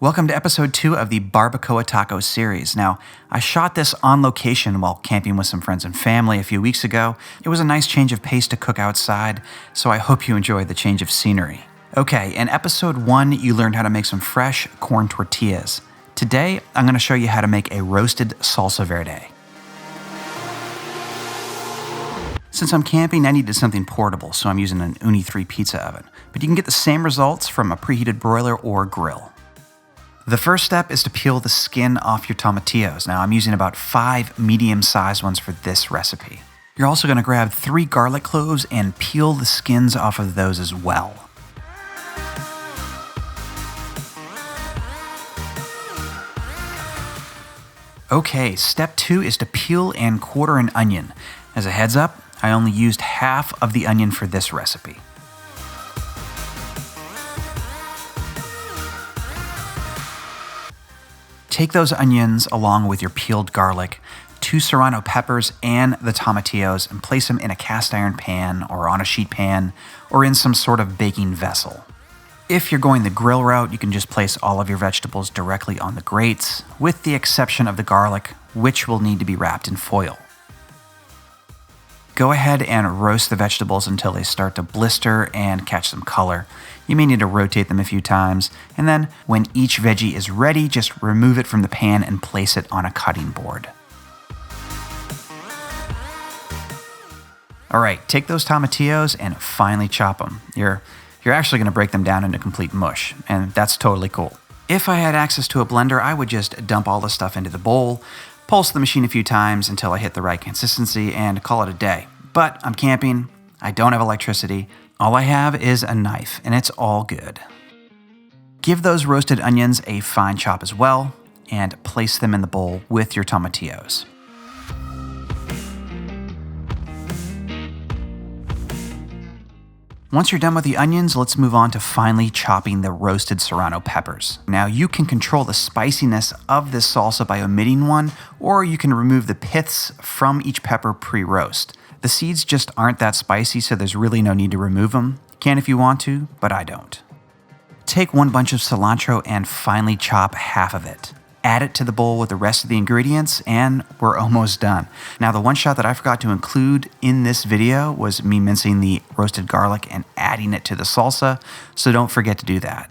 Welcome to episode 2 of the Barbacoa Taco series. Now, I shot this on location while camping with some friends and family a few weeks ago. It was a nice change of pace to cook outside, so I hope you enjoyed the change of scenery. Okay, in episode 1, you learned how to make some fresh corn tortillas. Today, I'm going to show you how to make a roasted salsa verde. Since I'm camping, I needed something portable, so I'm using an Uni 3 pizza oven. But you can get the same results from a preheated broiler or grill. The first step is to peel the skin off your tomatillos. Now, I'm using about 5 medium-sized ones for this recipe. You're also going to grab 3 garlic cloves and peel the skins off of those as well. Okay, step 2 is to peel and quarter an onion. As a heads up, I only used half of the onion for this recipe. Take those onions along with your peeled garlic, 2 serrano peppers, and the tomatillos and place them in a cast iron pan or on a sheet pan or in some sort of baking vessel. If you're going the grill route, you can just place all of your vegetables directly on the grates, with the exception of the garlic, which will need to be wrapped in foil. Go ahead and roast the vegetables until they start to blister and catch some color. You may need to rotate them a few times, and then when each veggie is ready, just remove it from the pan and place it on a cutting board. All right, take those tomatillos and finely chop them. You're actually going to break them down into complete mush, and that's totally cool. If I had access to a blender, I would just dump all the stuff into the bowl, pulse the machine a few times until I hit the right consistency, and call it a day. But I'm camping, I don't have electricity, all I have is a knife, and it's all good. Give those roasted onions a fine chop as well, and place them in the bowl with your tomatillos. Once you're done with the onions, let's move on to finely chopping the roasted serrano peppers. Now, you can control the spiciness of this salsa by omitting one, or you can remove the piths from each pepper pre-roast. The seeds just aren't that spicy, so there's really no need to remove them. You can if you want to, but I don't. Take 1 bunch of cilantro and finely chop half of it. Add it to the bowl with the rest of the ingredients, and we're almost done. Now, the one shot that I forgot to include in this video was me mincing the roasted garlic and adding it to the salsa, so don't forget to do that.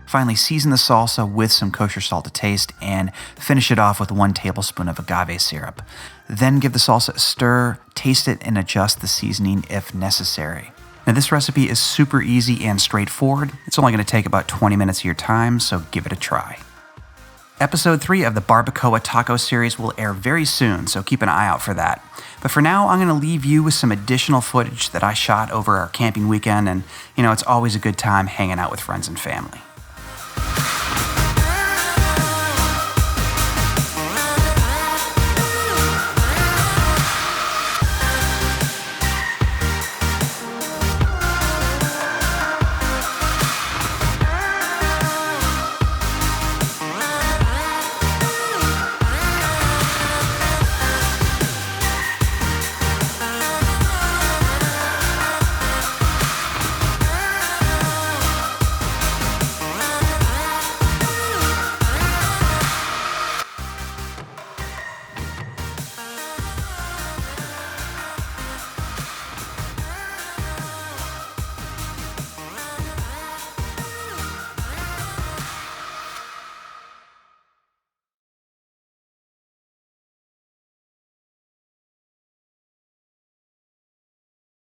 Finally, season the salsa with some kosher salt to taste and finish it off with 1 tablespoon of agave syrup. Then give the salsa a stir, taste it, and adjust the seasoning if necessary. Now, this recipe is super easy and straightforward. It's only going to take about 20 minutes of your time, so give it a try. Episode 3 of the Barbacoa Taco series will air very soon, so keep an eye out for that. But for now, I'm going to leave you with some additional footage that I shot over our camping weekend, and it's always a good time hanging out with friends and family.